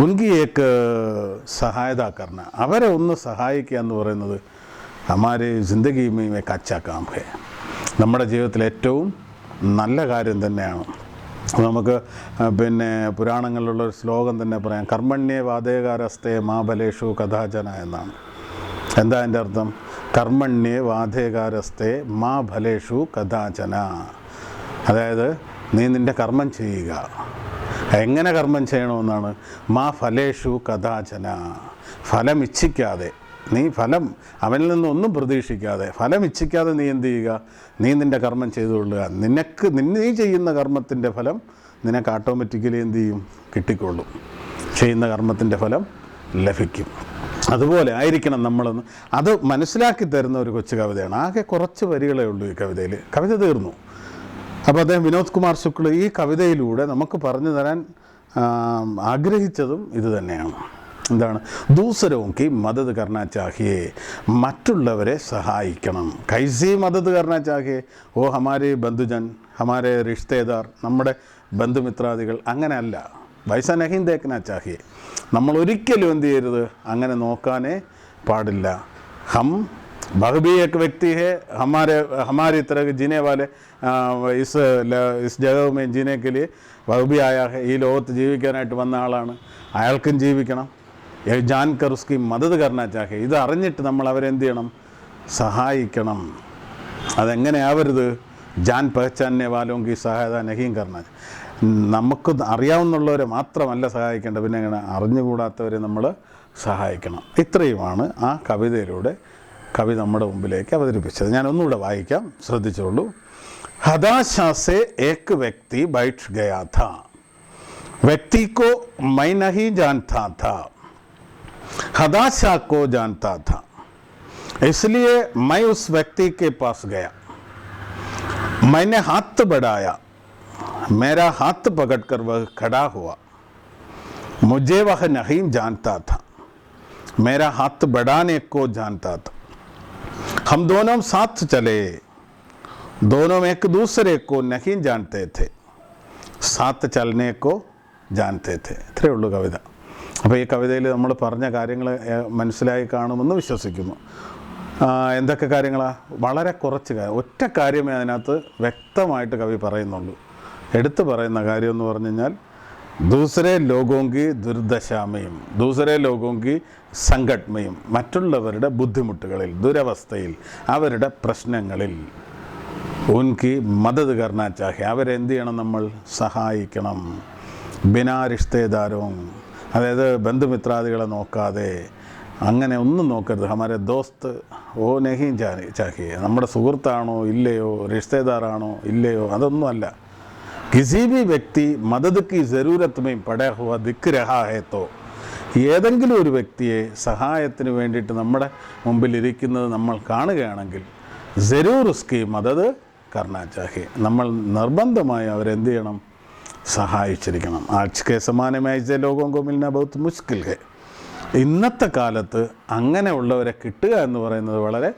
ഉൻകി ഏക്ക് സഹായത കർണ, അവരെ ഒന്ന് സഹായിക്കുക എന്ന് പറയുന്നത് ഹമാരെ ജിന്ദഗി മെയും ഏക്ക് അച്ഛാ കാം ഹൈ, നമ്മുടെ ജീവിതത്തിൽ ഏറ്റവും നല്ല കാര്യം തന്നെയാണ്. നമുക്ക് പിന്നെ പുരാണങ്ങളിലുള്ളൊരു ശ്ലോകം തന്നെ പറയാം, കർമ്മണ്യേ വാദേകാരസ്തേ മാബലേഷു കഥാചന എന്നാണ്. എന്താ എൻ്റെ അർത്ഥം? കർമ്മണ്യേ വാദേകാരസ്തേ മാ ഫലേഷു കഥാചന, അതായത് നീ നിൻ്റെ കർമ്മം ചെയ്യുക. എങ്ങനെ കർമ്മം ചെയ്യണമെന്നാണ്? മാ ഫലേഷു കഥാചന, ഫലം ഇച്ഛിക്കാതെ നീ ഫലം അവനിൽ നിന്നൊന്നും പ്രതീക്ഷിക്കാതെ, ഫലം ഇച്ഛിക്കാതെ നീ എന്ത് ചെയ്യുക? നീ നിൻ്റെ കർമ്മം ചെയ്തുകൊള്ളുക. നീ ചെയ്യുന്ന കർമ്മത്തിൻ്റെ ഫലം നിനക്ക് ഓട്ടോമാറ്റിക്കലി എന്ത് ചെയ്യും? കിട്ടിക്കൊള്ളും. ചെയ്യുന്ന കർമ്മത്തിൻ്റെ ഫലം ലഭിക്കും. അതുപോലെ ആയിരിക്കണം നമ്മളെന്ന് അത് മനസ്സിലാക്കി തരുന്ന ഒരു കൊച്ചു കവിതയാണ്. ആകെ കുറച്ച് വരികളേ ഉള്ളൂ ഈ കവിതയിൽ. കവിത തീർന്നു. അപ്പോൾ അദ്ദേഹം വിനോദ് കുമാർ ശുക്ൽ ഈ കവിതയിലൂടെ നമുക്ക് പറഞ്ഞു തരാൻ ആഗ്രഹിച്ചതും ഇത് തന്നെയാണ്. എന്താണ്? ദൂസരവും കി മദത് കർണ ചാഹിയേ, മറ്റുള്ളവരെ സഹായിക്കണം. കൈസി മദത് കർണ ചാഹിയേ, ഓ ഹമാരെ ബന്ധുജൻ, ഹമാരെ റിഷ്തേദാർ, നമ്മുടെ ബന്ധുമിത്രാദികൾ, അങ്ങനെയല്ല. വൈസ നഹീം ദേഖ്ന ചാഹിയേ, നമ്മൾ ഒരിക്കലും എന്ത് ചെയ്യരുത്? അങ്ങനെ നോക്കാനേ പാടില്ല. ഹം भी एक व्यक्ति है हमारी तरह जीने वाले इस जगह में जीने के लिए वह भी आया है. ഈ ലോകത്ത് ജീവിക്കാനായിട്ട് വന്ന ആളാണ്. അയാൾക്കും ജീവിക്കണം. ജാൻകർ ഉസ്കി മദത് കർണ ചാഹേ, ഇത് അറിഞ്ഞിട്ട് നമ്മൾ അവരെന്ത് ചെയ്യണം? സഹായിക്കണം. അതെങ്ങനെയാവരുത്? ജാൻ പഹച്ചാനെ വാലോങ്കി സഹായത നഹീം കർണ. നമുക്ക് അറിയാവുന്നുള്ളവരെ മാത്രമല്ല സഹായിക്കേണ്ടത്, പിന്നെ എങ്ങനെ അറിഞ്ഞുകൂടാത്തവരെ നമ്മൾ സഹായിക്കണം. ഇത്രയുമാണ് ആ കവിതയിലൂടെ കവി നമ്മുടെ മുമ്പിലേക്ക് അവതരിപ്പിച്ചത്. ഞാൻ ഒന്നുകൂടെ വായിക്കാം, ശ്രദ്ധിച്ചോളൂ. हताशा से एक व्यक्ति बैठ गया था. व्यक्ति को मैं नहीं जानता था, हताशा को जानता था, इसलिए मैं उस व्यक्ति के पास गया. मैंने हाथ बढ़ाया, मेरा हाथ पकड़कर वह खड़ा हुआ. मुझे वह नहीं जानता था, मेरा हाथ बढ़ाने को जानता था. हम दोनों साथ चले, दोनों एक दूसरे को नहीं जानते थे, साथ चलने को जानते थे. ഇത്രയേ ഉള്ളൂ കവിത. അപ്പോൾ ഈ കവിതയിൽ നമ്മൾ പറഞ്ഞ കാര്യങ്ങൾ മനസ്സിലായി കാണുമെന്ന് വിശ്വസിക്കുന്നു. എന്തൊക്കെ കാര്യങ്ങളാണ്? വളരെ കുറച്ച് ഒറ്റ കാര്യമേ അതിനകത്ത് വ്യക്തമായിട്ട് കവി പറയുന്നുള്ളൂ. എടുത്തു പറയുന്ന കാര്യം എന്ന് പറഞ്ഞു കഴിഞ്ഞാൽ ദൂസരെ ലോകോങ്കി ദുർദശാമയും ദൂസരെ ലോകോങ്കി സങ്കട്മയും, മറ്റുള്ളവരുടെ ബുദ്ധിമുട്ടുകളിൽ, ദുരവസ്ഥയിൽ, അവരുടെ പ്രശ്നങ്ങളിൽ ഉൻകി മദത് കർണ ചാഹെ, അവരെന്ത് ചെയ്യണം? നമ്മൾ സഹായിക്കണം. ബിനാ റിഷ്തേദാരവും, അതായത് ബന്ധുമിത്രാദികളെ നോക്കാതെ, അങ്ങനെ ഒന്നും നോക്കരുത്. ഹമാരെ ദോസ്ത് ഓ നഹീം ചാഹിയെ, നമ്മുടെ സുഹൃത്താണോ ഇല്ലയോ, റിഷ്തേദാറാണോ ഇല്ലയോ, അതൊന്നും അല്ല. കിസി ഭി വ്യക്തി മദത് കി ജറൂരത്ത് മേ പടാ ഹുവ ദിഖ് രഹാ ഹൈ തോ, ഏതെങ്കിലും ഒരു വ്യക്തിയെ സഹായത്തിന് വേണ്ടിയിട്ട് നമ്മുടെ മുമ്പിൽ ഇരിക്കുന്നത് നമ്മൾ കാണുകയാണെങ്കിൽ ജറൂർ ഉസ്കി മദത് കർണ ചാഹിയെ, നമ്മൾ നിർബന്ധമായി അവരെന്ത് ചെയ്യണം? സഹായിച്ചിരിക്കണം. ആജ് കെ സമാനമായി ജെ ലോഗോं को मिलना बहुत मुश्किल है. ഇന്നത്തെ കാലത്ത് അങ്ങനെയുള്ളവരെ കിട്ടുക എന്ന് പറയുന്നത് വളരെ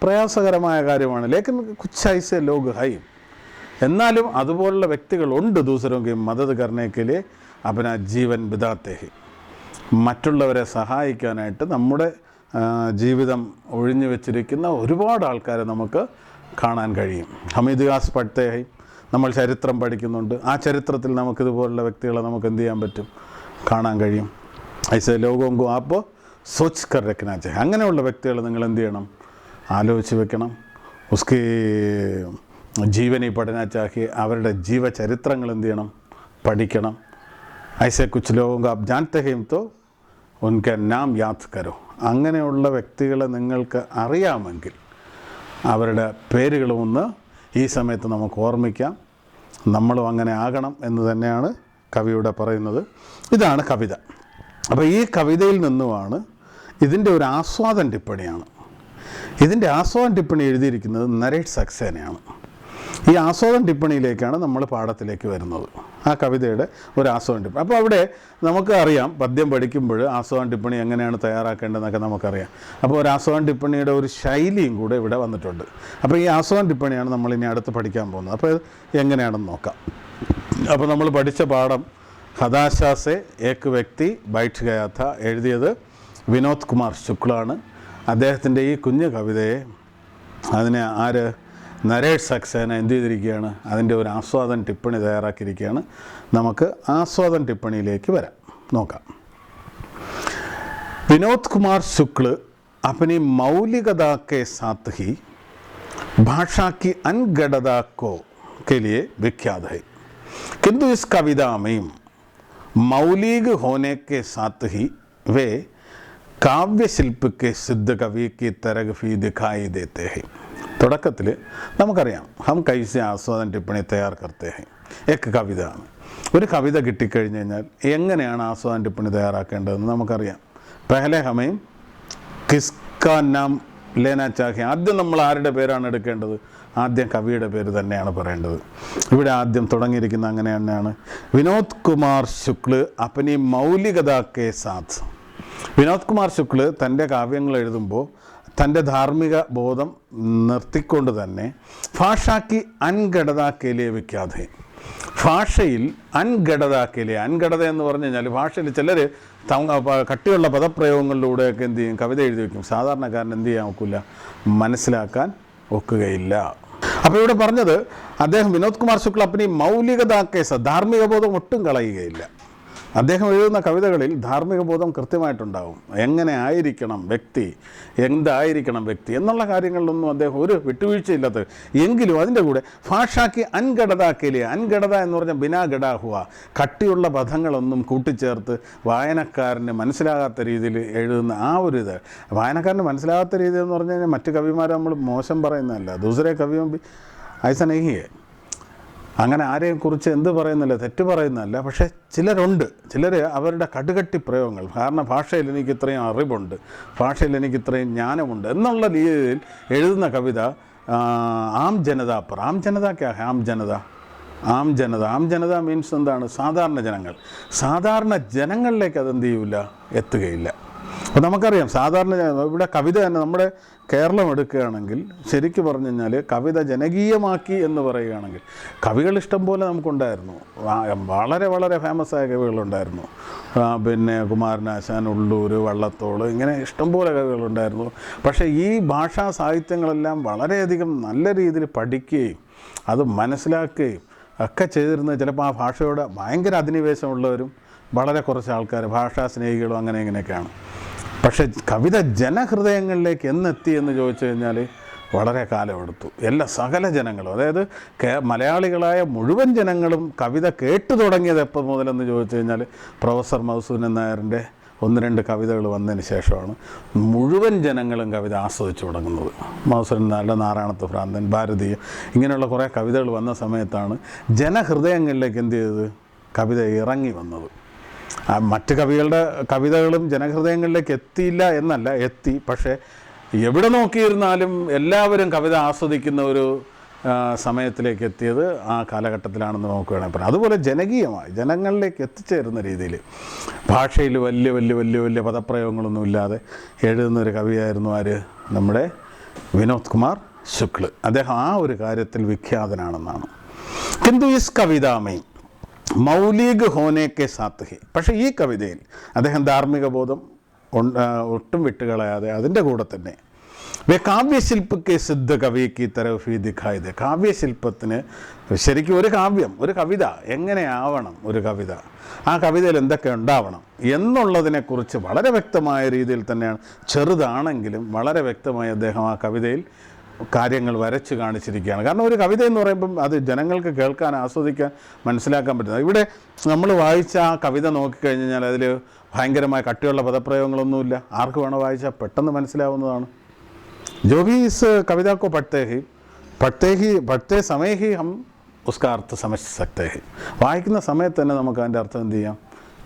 പ്രയാസകരമായ കാര്യമാണ്. ലേക്കിൻ കുച്ച് ഐസെ ലോഗ് ഹൈ, എന്നാലും അതുപോലുള്ള വ്യക്തികളുണ്ട്. ദൂസരോങ്കി മദത് കർണേക്കിലെ അപ്പന ജീവൻ ബിദാത്തെ ഹി, മറ്റുള്ളവരെ സഹായിക്കാനായിട്ട് നമ്മുടെ ജീവിതം ഒഴിഞ്ഞു വെച്ചിരിക്കുന്ന ഒരുപാട് ആൾക്കാരെ നമുക്ക് കാണാൻ കഴിയും. ഹം ഇതിഹാസ് പഠിത്തേ ഹൈ, നമ്മൾ ചരിത്രം പഠിക്കുന്നുണ്ട്. ആ ചരിത്രത്തിൽ നമുക്കിതുപോലുള്ള വ്യക്തികളെ നമുക്ക് എന്ത് ചെയ്യാൻ പറ്റും? കാണാൻ കഴിയും. ഐസെ ലോകോങ്കോ ആപ്പ് സോച്ച് കർ രഖ്നാ ചാഹിയെ, അങ്ങനെയുള്ള വ്യക്തികൾ നിങ്ങൾ എന്ത് ചെയ്യണം? ആലോചിച്ച് വെക്കണം. ഉസ്കി ജീവനി പഠന ചാഹിയെ, അവരുടെ ജീവചരിത്രങ്ങൾ എന്ത് ചെയ്യണം? പഠിക്കണം. ഐസെ കുച്ച് ലോകോങ്കോ ആപ്പ് ജാൻതേ ഹൈ തോ ഉൻകെ നാം യാദ് കരോ, അങ്ങനെയുള്ള വ്യക്തികളെ നിങ്ങൾക്ക് അറിയാമെങ്കിൽ അവരുടെ പേരുകളും ഒന്ന് ഈ സമയത്ത് നമുക്ക് ഓർമ്മിക്കാം. നമ്മളും അങ്ങനെ ആകണം എന്ന് തന്നെയാണ് കവിയുടെ പറയുന്നത്. ഇതാണ് കവിത. അപ്പോൾ ഈ കവിതയിൽ നിന്നുമാണ് ഇതിൻ്റെ ഒരു ആസ്വാദൻ ടിപ്പണിയാണ്. ഇതിൻ്റെ ആസ്വാദൻ ടിപ്പണി എഴുതിയിരിക്കുന്നത് നരേഷ് സക്സേനയാണ്. ഈ ആസ്വാദൻ ടിപ്പണിയിലേക്കാണ് നമ്മൾ പാഠത്തിലേക്ക് വരുന്നത്. ആ കവിതയുടെ ഒരു ആസ്വാദൻ ടിപ്പണി. അപ്പോൾ അവിടെ നമുക്ക് അറിയാം, പദ്യം പഠിക്കുമ്പോൾ ആസ്വാദൻ ടിപ്പണി എങ്ങനെയാണ് തയ്യാറാക്കേണ്ടതെന്നൊക്കെ നമുക്കറിയാം. അപ്പോൾ ഒരു ആസ്വാദൻ ടിപ്പണിയുടെ ഒരു ശൈലിയും കൂടെ ഇവിടെ വന്നിട്ടുണ്ട്. അപ്പോൾ ഈ ആസ്വാദൻ ടിപ്പണിയാണ് നമ്മൾ ഇനി അടുത്ത് പഠിക്കാൻ പോകുന്നത്. അപ്പോൾ എങ്ങനെയാണെന്ന് നോക്കാം. അപ്പോൾ നമ്മൾ പഠിച്ച പാഠം ഹതാശാ സേ ഏക് വ്യക്തി ബൈഠ് ഗയാ ഥാ, എഴുതിയത് വിനോദ് കുമാർ ശുക്ലാണ്. അദ്ദേഹത്തിൻ്റെ ഈ കുഞ്ഞു കവിതയെ അതിനെ നരേഷ് സക്സേന എന്ത് ചെയ്തിരിക്കുകയാണ്? അതിൻ്റെ ഒരു ആസ്വാദൻ ടിപ്പണി തയ്യാറാക്കിയിരിക്കുകയാണ്. നമുക്ക് ആസ്വാദൻ ടിപ്പണിയിലേക്ക് വരാം, നോക്കാം. വിനോദ് കുമാർ ശുക്ൽ अपनी मौलिकता के साथ ही भाषा की अनगढ़ता के लिए विख्यात है, किंतु इस कविता में मौलिक होने के साथ ही वे काव्यशिल्प के सिद्ध कवि की तरह भी दिखाई देते हैं. തുടക്കത്തിൽ നമുക്കറിയാം ഹം കൈസെ ആസ്വാദന ടിപ്പണി തയ്യാർ കർത്തേ ഹൈ. എക്ക് കവിത, ഒരു കവിത കിട്ടിക്കഴിഞ്ഞ് കഴിഞ്ഞാൽ എങ്ങനെയാണ് ആസ്വാദന ടിപ്പണി തയ്യാറാക്കേണ്ടതെന്ന് നമുക്കറിയാം. പെഹലെ ഹമേം കിസ്കാ നാം ലേനാ ചാഹെ. ആദ്യം നമ്മൾ ആരുടെ പേരാണ് എടുക്കേണ്ടത്? ആദ്യം കവിയുടെ പേര് തന്നെയാണ് പറയേണ്ടത്. ഇവിടെ ആദ്യം തുടങ്ങിയിരിക്കുന്ന അങ്ങനെ തന്നെയാണ്. വിനോദ് കുമാർ ശുക്ല് അപ്പനി മൗലികത കെ സാത്ത്. വിനോദ് കുമാർ ശുക്ല് തൻ്റെ കാവ്യങ്ങൾ എഴുതുമ്പോൾ തൻ്റെ ധാർമ്മിക ബോധം നിർത്തിക്കൊണ്ട് തന്നെ ഭാഷാക്ക് അൻഘടതാക്കേലിയെ വിഖ്യാതെ, ഭാഷയിൽ അൻഘടതാക്കേലിയ, അൻഘടത എന്ന് പറഞ്ഞു കഴിഞ്ഞാൽ ഭാഷയിൽ ചിലർ കട്ടിയുള്ള പദപ്രയോഗങ്ങളിലൂടെയൊക്കെ എന്ത് ചെയ്യും, കവിത എഴുതി വയ്ക്കും. സാധാരണക്കാരൻ എന്ത് ചെയ്യാൻ ഒക്കില്ല, മനസ്സിലാക്കാൻ ഒക്കുകയില്ല. അപ്പോൾ ഇവിടെ പറഞ്ഞത് അദ്ദേഹം വിനോദ് കുമാർ ശുക്ല അപ്പനി മൗലികതാ കേസ്, ധാർമ്മിക ബോധം ഒട്ടും കളയുകയില്ല. അദ്ദേഹം എഴുതുന്ന കവിതകളിൽ ധാർമ്മിക ബോധം കൃത്യമായിട്ടുണ്ടാവും. എങ്ങനെ ആയിരിക്കണം വ്യക്തി, എന്തായിരിക്കണം വ്യക്തി എന്നുള്ള കാര്യങ്ങളിലൊന്നും അദ്ദേഹം ഒരു വിട്ടുവീഴ്ചയില്ലാത്ത, എങ്കിലും അതിൻ്റെ കൂടെ ഭാഷാക്ക് അൻഘടതാക്കേലിയ, അൻഘടത എന്ന് പറഞ്ഞാൽ ബിനാഘടാഹുവ, കട്ടിയുള്ള പദങ്ങളൊന്നും കൂട്ടിച്ചേർത്ത് വായനക്കാരന് മനസ്സിലാകാത്ത രീതിയിൽ എഴുതുന്ന ആ ഒരു ഇത്. വായനക്കാരന് മനസ്സിലാകാത്ത രീതി എന്ന് പറഞ്ഞു കഴിഞ്ഞാൽ മറ്റു കവിമാരെ നമ്മൾ മോശം പറയുന്നതല്ല, ദൂസരെ കവിയും ഐസ നെയ്യേ, അങ്ങനെ ആരെയും കുറിച്ച് എന്ത് പറയുന്നില്ല, തെറ്റ് പറയുന്നതല്ല. പക്ഷേ ചിലരുണ്ട്, ചിലർ അവരുടെ കടുകട്ടി പ്രയോഗങ്ങൾ, കാരണം ഭാഷയിൽ എനിക്ക് ഇത്രയും അറിവുണ്ട്, ഭാഷയിൽ എനിക്ക് ഇത്രയും ജ്ഞാനമുണ്ട് എന്നുള്ള രീതിയിൽ എഴുതുന്ന കവിത ആം ജനത പർ. ആം ജനത ക്യാ ഹെ? ആം ജനത, ആം ജനത, ആം ജനത മീൻസ് എന്താണ്? സാധാരണ ജനങ്ങൾ. സാധാരണ ജനങ്ങളിലേക്ക് അതെന്ത് ചെയ്യില്ല, എത്തുകയില്ല. അപ്പോൾ നമുക്കറിയാം സാധാരണ ഇവിടെ കവിത തന്നെ, നമ്മുടെ കേരളം എടുക്കുകയാണെങ്കിൽ ശരിക്കും പറഞ്ഞു കഴിഞ്ഞാൽ കവിത ജനകീയമാക്കി എന്ന് പറയുകയാണെങ്കിൽ കവികൾ ഇഷ്ടം പോലെ നമുക്കുണ്ടായിരുന്നു. വളരെ വളരെ ഫേമസ് ആയ കവികളുണ്ടായിരുന്നു. പിന്നെ കുമാരനാശാൻ, ഉള്ളൂർ, വള്ളത്തോൾ, ഇങ്ങനെ ഇഷ്ടംപോലെ കവികളുണ്ടായിരുന്നു. പക്ഷേ ഈ ഭാഷാ സാഹിത്യങ്ങളെല്ലാം വളരെയധികം നല്ല രീതിയിൽ പഠിക്കുകയും അത് മനസ്സിലാക്കുകയും ഒക്കെ ചെയ്തിരുന്നത് ചിലപ്പോൾ ആ ഭാഷയോട് ഭയങ്കര അധിനിവേശമുള്ളവരും വളരെ കുറച്ച് ആൾക്കാർ, ഭാഷാ സ്നേഹികളും അങ്ങനെ ഇങ്ങനെയൊക്കെയാണ്. പക്ഷേ കവിത ജനഹൃദയങ്ങളിലേക്ക് എന്നെത്തി എന്ന് ചോദിച്ചു കഴിഞ്ഞാൽ വളരെ കാലമെടുത്തു. സകല ജനങ്ങളും, അതായത് മലയാളികളായ മുഴുവൻ ജനങ്ങളും കവിത കേട്ടു തുടങ്ങിയത് എപ്പോൾ മുതലെന്ന് ചോദിച്ചു കഴിഞ്ഞാൽ പ്രൊഫസർ മധുസൂദനൻ നായരുടെ 1-2 കവിതകൾ വന്നതിന് ശേഷമാണ് മുഴുവൻ ജനങ്ങളും കവിത ആസ്വദിച്ചു തുടങ്ങുന്നത്. മധുസൂദനൻ നായരുടെ നാരായണത്വ ഭ്രാന്തൻ, ഭാരതീയ, ഇങ്ങനെയുള്ള കുറേ കവിതകൾ വന്ന സമയത്താണ് ജനഹൃദയങ്ങളിലേക്ക് എന്ത് ചെയ്തത്, കവിത ഇറങ്ങി വന്നത്. മറ്റ് കവികളുടെ കവിതകളും ജനഹൃദയങ്ങളിലേക്ക് എത്തിയില്ല എന്നല്ല, എത്തി. പക്ഷേ എവിടെ നോക്കിയിരുന്നാലും എല്ലാവരും കവിത ആസ്വദിക്കുന്ന ഒരു സമയത്തിലേക്ക് എത്തിയത് ആ കാലഘട്ടത്തിലാണെന്ന് നമുക്ക് വേണമെങ്കിൽ പറയാം. അതുപോലെ ജനകീയമായി ജനങ്ങളിലേക്ക് എത്തിച്ചേരുന്ന രീതിയിൽ ഭാഷയിൽ വലിയ വലിയ വലിയ വലിയ പദപ്രയോഗങ്ങളൊന്നുമില്ലാതെ എഴുതുന്നൊരു കവിയായിരുന്നു ആര്? നമ്മുടെ വിനോദ് കുമാർ ശുക്ല്. അദ്ദേഹം ആ ഒരു കാര്യത്തിൽ വിഖ്യാതനാണെന്നാണ്. കിന്തു ഇസ് കവിതാമേ മൗലിക് ഹോനേക്കെ സാത്ത് ഹി. പക്ഷേ ഈ കവിതയിൽ അദ്ദേഹം ധാർമ്മിക ബോധം ഒട്ടും വിട്ടുകളയാതെ അതിൻ്റെ കൂടെ തന്നെ കാവ്യശില്പക്ക് സിദ്ധ കവിക്ക് തരഫി ദിഖായത്. കാവ്യശില്പത്തിന് ശരിക്കും ഒരു കാവ്യം, ഒരു കവിത എങ്ങനെയാവണം, ഒരു കവിത ആ കവിതയിൽ എന്തൊക്കെ ഉണ്ടാവണം എന്നുള്ളതിനെക്കുറിച്ച് വളരെ വ്യക്തമായ രീതിയിൽ തന്നെയാണ്, ചെറുതാണെങ്കിലും വളരെ വ്യക്തമായി അദ്ദേഹം ആ കവിതയിൽ കാര്യങ്ങൾ വരച്ച് കാണിച്ചിരിക്കുകയാണ്. കാരണം ഒരു കവിത എന്ന് പറയുമ്പം അത് ജനങ്ങൾക്ക് കേൾക്കാൻ, ആസ്വദിക്കാൻ, മനസ്സിലാക്കാൻ പറ്റുന്നത്. ഇവിടെ നമ്മൾ വായിച്ച ആ കവിത നോക്കിക്കഴിഞ്ഞ് കഴിഞ്ഞാൽ അതിൽ ഭയങ്കരമായ കട്ടിയുള്ള പദപ്രയോഗങ്ങളൊന്നുമില്ല. ആർക്ക് വേണോ വായിച്ചാൽ പെട്ടെന്ന് മനസ്സിലാവുന്നതാണ്. जो भी इस कविता को पढ़ते समय ही हम उसका अर्थ समझ सकते हैं. വായിക്കുന്ന സമയത്ത് തന്നെ നമുക്ക് അതിൻ്റെ അർത്ഥം എന്ത് ചെയ്യാം,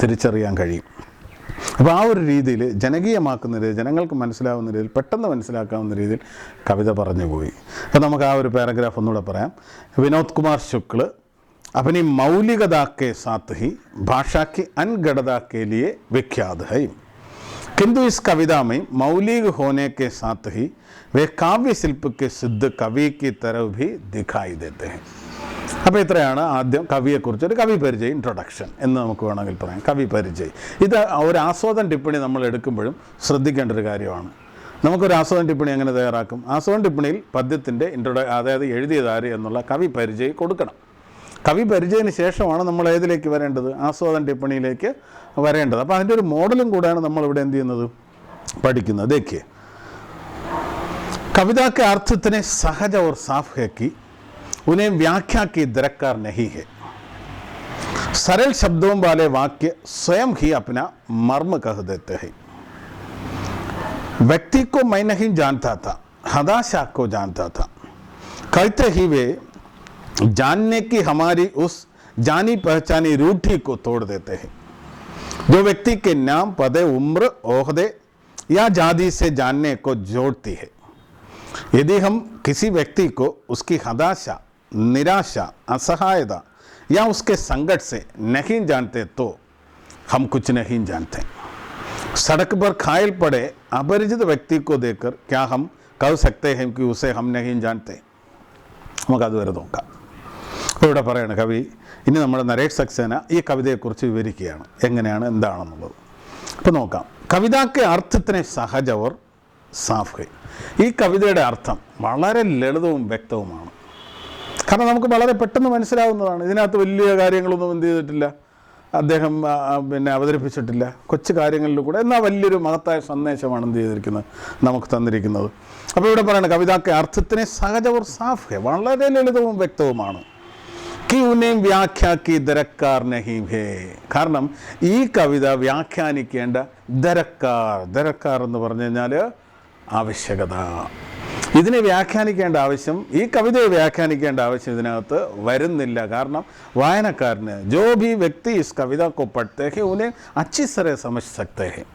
തിരിച്ചറിയാൻ കഴിയും. അപ്പോൾ ആ ഒരു രീതിയിൽ ജനകീയമാക്കുന്ന രീതിയിൽ, ജനങ്ങൾക്ക് മനസ്സിലാവുന്ന രീതിയിൽ, പെട്ടെന്ന് മനസ്സിലാക്കാവുന്ന രീതിയിൽ കവിത പറഞ്ഞു പോയി. അപ്പോൾ നമുക്ക് ആ ഒരു പാരഗ്രാഫ് ഒന്നുകൂടെ പറയാം. വിനോദ് കുമാർ ശുക്ല് अपनी मौलिकता के साथ ही भाषा की अनगढ़ता के लिए विख्यात है. किंतु इस कविता में मौलिक होने के साथ ही वे काव्य शिल्प के सिद्ध कवि की तरह भी दिखाई देते हैं. അപ്പോൾ ഇത്രയാണ് ആദ്യം കവിയെക്കുറിച്ചൊരു കവി പരിചയം, ഇൻട്രൊഡക്ഷൻ എന്ന് നമുക്ക് വേണമെങ്കിൽ പറയാം. കവി പരിചയം ഇത് ഒരു ആസ്വാദന ടിപ്പണി നമ്മൾ എടുക്കുമ്പോഴും ശ്രദ്ധിക്കേണ്ട ഒരു കാര്യമാണ്. നമുക്കൊരു ആസ്വാദന ടിപ്പണി എങ്ങനെ തയ്യാറാക്കും? ആസ്വാദന ടിപ്പണിയിൽ പദ്യത്തിൻ്റെ അതായത് എഴുതിയതാര് എന്നുള്ള കവി പരിചയം കൊടുക്കണം. കവി പരിചയത്തിന് ശേഷമാണ് നമ്മൾ ഏതിലേക്ക് വരേണ്ടത്, ആസ്വാദന ടിപ്പണിയിലേക്ക് വരേണ്ടത്. അപ്പോൾ അതിൻ്റെ ഒരു മോഡലും കൂടെയാണ് നമ്മളിവിടെ എന്ത് ചെയ്യുന്നത്, പഠിക്കുന്നത്. देखिए कविता के अर्थ इतने सहज और साफ है कि उन्हें व्याख्या की दरकार नहीं है. सरल शब्दों वाले वाक्य स्वयं ही अपना मर्म कह देते हैं. व्यक्ति को मैं नहीं जानता था, हदाशा को जानता था, कहते ही वे जानने की हमारी उस जानी पहचानी रूढ़ी को तोड़ देते हैं जो व्यक्ति के नाम, पदे, उम्र, ओहदे या जाति से जानने को जोड़ती है। यदि हम किसी व्यक्ति को उसकी हताशा, निराशा, असहायता या उसके संकट से नहीं जानते तो हम कुछ नहीं जानते। सड़क पर घायल पड़े अपरिचित व्यक्ति को देखकर क्या हम कह सकते हैं कि उसे हम नहीं जानते? നമുക്കത് വരെ നോക്കാം. അപ്പോൾ ഇവിടെ പറയണ കവി ഇനി നമ്മുടെ നരേഷ് സക്സേന ഈ കവിതയെക്കുറിച്ച് വിവരിക്കുകയാണ്, എങ്ങനെയാണ് എന്താണെന്നുള്ളത്. അപ്പോൾ നോക്കാം. കവിതാക്ക് അർത്ഥത്തിനെ സഹജവർ സാഫ്. ഈ കവിതയുടെ അർത്ഥം വളരെ ലളിതവും വ്യക്തവുമാണ്. കാരണം നമുക്ക് വളരെ പെട്ടെന്ന് മനസ്സിലാവുന്നതാണ്. ഇതിനകത്ത് വലിയ കാര്യങ്ങളൊന്നും എന്ത് ചെയ്തിട്ടില്ല, അദ്ദേഹം അവതരിപ്പിച്ചിട്ടില്ല. കൊച്ചു കാര്യങ്ങളിൽ കൂടെ എന്നാൽ വലിയൊരു മഹത്തായ സന്ദേശമാണ് എന്ത് ചെയ്തിരിക്കുന്നത്, നമുക്ക് തന്നിരിക്കുന്നത്. അപ്പോൾ ഇവിടെ പറയുന്നത് കവിതാക്ക് അർത്ഥത്തിനെ സഹജവർ സാഫ്, വളരെ ലളിതവും വ്യക്തവുമാണ്. कि उन्हें व्याख्या की दरकार नहीं है. കാരണം ഈ കവിത വ്യാഖ്യാനിക്കേണ്ട ദരക്കാർ എന്ന് പറഞ്ഞു കഴിഞ്ഞാൽ ആവശ്യകത, ഇതിനെ വ്യാഖ്യാനിക്കേണ്ട ആവശ്യം, ഈ കവിതയെ വ്യാഖ്യാനിക്കേണ്ട ആവശ്യം ഇതിനകത്ത് വരുന്നില്ല. കാരണം വായനക്കാരന് जो भी व्यक्ति इस कविता को पढ़ते हैं उन्हें अच्छी तरह समझ सकते हैं.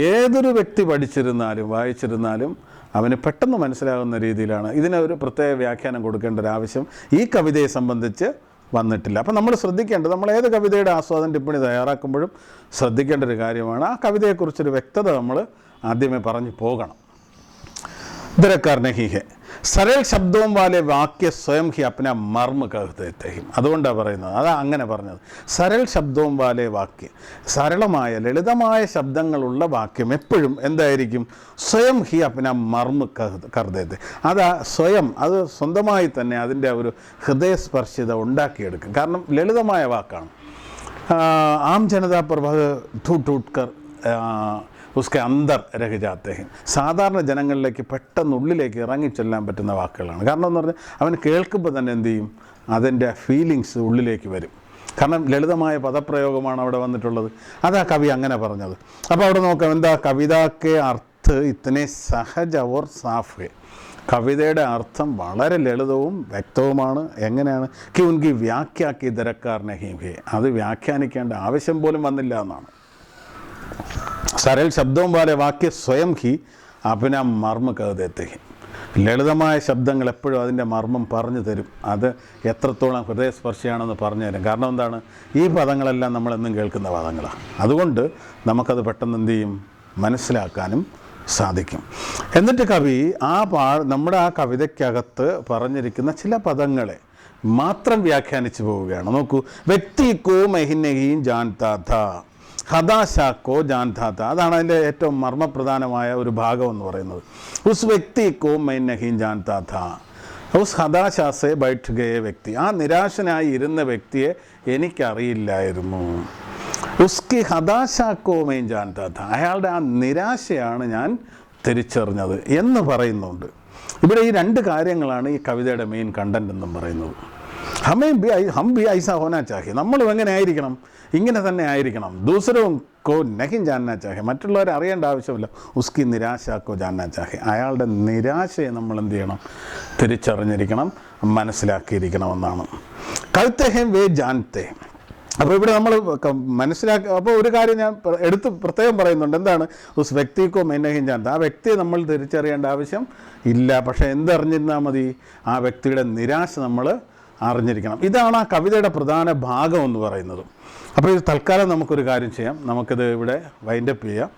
ഏതൊരു വ്യക്തി പഠിച്ചിരുന്നാലും വായിച്ചിരുന്നാലും അവന് പെട്ടെന്ന് മനസ്സിലാകുന്ന രീതിയിലാണ്. ഇതിന് ഒരു പ്രത്യേക വ്യാഖ്യാനം കൊടുക്കേണ്ട ഒരു ആവശ്യം ഈ കവിതയെ സംബന്ധിച്ച് വന്നിട്ടില്ല. അപ്പം നമ്മൾ ശ്രദ്ധിക്കേണ്ടത്, നമ്മൾ ഏത് കവിതയുടെ ആസ്വാദന ടിപ്പണി തയ്യാറാക്കുമ്പോഴും ശ്രദ്ധിക്കേണ്ട ഒരു കാര്യമാണ്, ആ കവിതയെക്കുറിച്ചൊരു വ്യക്തത നമ്മൾ ആദ്യമേ പറഞ്ഞു പോകണം. ദരക്കാർ നഹി ഹെ, सरल शब्दों वाले वाक्य स्वयं ही अपना मर्म कह देते हैं. അതുകൊണ്ടാണ് പറയുന്നത്, അതാ അങ്ങനെ പറഞ്ഞത്. സരൽ ശബ്ദവും വാലെ വാക്യം, സരളമായ ലളിതമായ ശബ്ദങ്ങളുള്ള വാക്യം എപ്പോഴും എന്തായിരിക്കും? സ്വയം ഹി അപ്ന മർമ്മ കർദേത്തെ, അതാ സ്വയം, അത് സ്വന്തമായി തന്നെ അതിൻ്റെ ഒരു ഹൃദയസ്പർശിത ഉണ്ടാക്കിയെടുക്കും. കാരണം ലളിതമായ വാക്കാണ്. ആം ജനതാ पर वह ठूट ठूट कर ഉസ്കെ അന്തർ രഹ ജാത്തെ ഹെ, സാധാരണ ജനങ്ങളിലേക്ക് പെട്ടെന്നുള്ളിലേക്ക് ഇറങ്ങിച്ചെല്ലാൻ പറ്റുന്ന വാക്കുകളാണ്. കാരണം എന്ന് പറഞ്ഞാൽ അവൻ കേൾക്കുമ്പോൾ തന്നെ എന്ത് ചെയ്യും, അതിൻ്റെ ഫീലിങ്സ് ഉള്ളിലേക്ക് വരും. കാരണം ലളിതമായ പദപ്രയോഗമാണ് അവിടെ വന്നിട്ടുള്ളത്. അതാ കവി അങ്ങനെ പറഞ്ഞത്. അപ്പോൾ അവിടെ നോക്കാം, എന്താ കവിതാക്കെ അർത്ഥ ഇത്തനെ സഹജ ഓർ സാഫ് ഹെ, കവിതയുടെ അർത്ഥം വളരെ ലളിതവും വ്യക്തവുമാണ്. എങ്ങനെയാണ്? കി ഉൻകി വ്യാഖ്യാക്കി ദരക്കാർ നഹി ഹെ, അത് വ്യാഖ്യാനിക്കേണ്ട ആവശ്യം പോലും വന്നില്ല എന്നാണ്. सरल शब्दों वाले वाक्य स्वयं ही अपना मर्म कह देते हैं. ലളിതമായ ശബ്ദങ്ങൾ എപ്പോഴും അതിൻ്റെ മർമ്മം പറഞ്ഞു തരും, അത് എത്രത്തോളം ഹൃദയസ്പർശിയാണെന്ന് പറഞ്ഞു തരും. കാരണം എന്താണ്, ഈ പദങ്ങളെല്ലാം നമ്മളെന്നും കേൾക്കുന്ന പദങ്ങളാണ്. അതുകൊണ്ട് നമുക്കത് പെട്ടെന്ന് എന്ത് ചെയ്യും, മനസ്സിലാക്കാനും സാധിക്കും. എന്നിട്ട് കവി നമ്മുടെ ആ കവിതയ്ക്കകത്ത് പറഞ്ഞിരിക്കുന്ന ചില പദങ്ങളെ മാത്രം വ്യാഖ്യാനിച്ചു പോവുകയാണ്. നോക്കൂ, വ്യക്തിക്കോ മെഹിനഹീൻ ജാൻതാ ഥാ, ഹതാശാക്കോ ജാൻതാത്ത, അതാണ് അതിൻ്റെ ഏറ്റവും മർമ്മപ്രധാനമായ ഒരു ഭാഗം എന്ന് പറയുന്നത്. ഉസ് വ്യക്തിക്കോ മൈ നഹീൻ ജാൻതാത്ത, ഉസ് ഹതാശാസെ ബൈഠ് ഗയ വ്യക്തി, ആ നിരാശനായി ഇരുന്ന വ്യക്തിയെ എനിക്കറിയില്ലായിരുന്നു. ഉസ്കി ഹതാശാക്കോ മൈൻ ജാൻതാത്ത, അയാളുടെ ആ നിരാശയാണ് ഞാൻ തിരിച്ചറിഞ്ഞത് എന്ന് പറയുന്നുണ്ട്. ഇവിടെ ഈ രണ്ട് കാര്യങ്ങളാണ് ഈ കവിതയുടെ മെയിൻ കണ്ടന്റ് എന്നും പറയുന്നത്. ഹം ബി ഐസാ ഹോനാ ചാഹി, നമ്മളും എങ്ങനെ ആയിരിക്കണം, ഇങ്ങനെ തന്നെ ആയിരിക്കണം. ദൂസരവും കോ നഹിൻ ജാന്നാ ചാഹെ, മറ്റുള്ളവരെ അറിയേണ്ട ആവശ്യമില്ല. ഉസ്കി നിരാശാക്കോ ജാന്നാ ചാഹെ, അയാളുടെ നിരാശയെ നമ്മൾ എന്ത് ചെയ്യണം, തിരിച്ചറിഞ്ഞിരിക്കണം, മനസ്സിലാക്കിയിരിക്കണമെന്നാണ്. കൽത്തെ ഹെ വേ ജാൻത്തെ. അപ്പോൾ ഇവിടെ നമ്മൾ അപ്പോൾ ഒരു കാര്യം ഞാൻ എടുത്ത് പ്രത്യേകം പറയുന്നുണ്ട്, എന്താണ്? ഉസ് വ്യക്തിക്കോ മെന്നഹിൻ ജാൻത, ആ വ്യക്തിയെ നമ്മൾ തിരിച്ചറിയേണ്ട ആവശ്യം ഇല്ല. പക്ഷേ എന്തറിഞ്ഞിരുന്നാൽ മതി, ആ വ്യക്തിയുടെ നിരാശ നമ്മൾ അറിഞ്ഞിരിക്കണം. ഇതാണ് ആ കവിതയുടെ പ്രധാന ഭാഗം എന്ന് പറയുന്നത്. അപ്പോൾ ഇത് തൽക്കാലം നമുക്കൊരു കാര്യം ചെയ്യാം, നമുക്കിത് ഇവിടെ വൈൻഡപ്പ് ചെയ്യാം.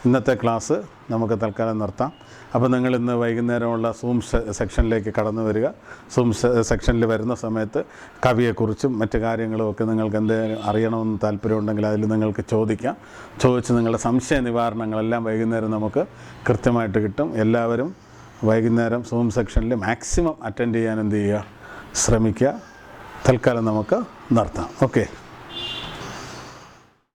ഇന്നത്തെ ക്ലാസ് നമുക്ക് തൽക്കാലം നിർത്താം. അപ്പോൾ നിങ്ങൾ ഇന്ന് വൈകുന്നേരമുള്ള സൂം സെക്ഷനിലേക്ക് കടന്നു വരിക. സൂം സെക്ഷനിൽ വരുന്ന സമയത്ത് കവിയെക്കുറിച്ചും മറ്റു കാര്യങ്ങളും ഒക്കെ നിങ്ങൾക്ക് എന്തെങ്കിലും അറിയണമെന്ന് താല്പര്യമുണ്ടെങ്കിൽ അതിൽ നിങ്ങൾക്ക് ചോദിക്കാം. ചോദിച്ച് നിങ്ങളുടെ സംശയ നിവാരണങ്ങളെല്ലാം വൈകുന്നേരം നമുക്ക് കൃത്യമായിട്ട് കിട്ടും. എല്ലാവരും വൈകുന്നേരം സൂം സെക്ഷനിൽ മാക്സിമം അറ്റൻഡ് ചെയ്യാൻ എന്ത് ചെയ്യുക, ശ്രമിക്കുക. തൽക്കാലം നമുക്ക് നിർത്താം. ഓക്കെ.